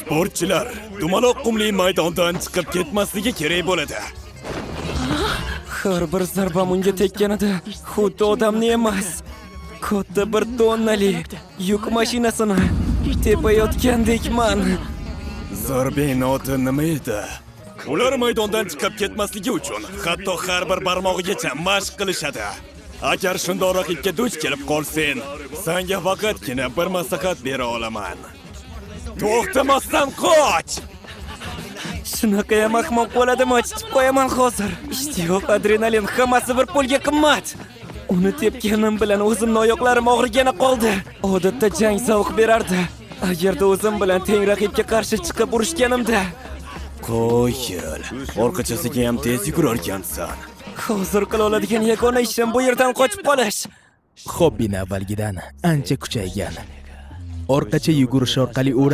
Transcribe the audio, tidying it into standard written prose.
Sportchilar dumaloq qumli maydondan chiqib ketmasligi kerak bo'ladi. Har bir zarbam unga tekkanida xuddi odamni emas, katta bir tonnali yuk mashinasini tepayotgandekman. Zarbaning oti nima edi? Ular maydondan chiqib ketmasligi uchun hatto har bir barmog'igacha mashq qilishadi. Agar shunday raqibga duch kelib qolsang, senga faqatgina bir maslahat bera olaman. To'xtamasdan qoch! Shunaqa ham ahmoq bo'ladimi? Chiqib qo'yaman hozir. Ishtiyoq, adrenalin hammasi bir pulga qimmat. Uni tepganim bilan o'zimning oyoqlarim og'rigani qoldi. Odatda jang zavq berardi. Agarda o'zim bilan teng raqibga qarshi chiqib urushganimda. Qo'yil, orqachasiga ham tez yugurarkansan. Hozir qila oladigan yagona ishim bu yerdan qochib qolish. Hobbini avvalgidan ancha kuchaygan. Orqacha yugurish orqali u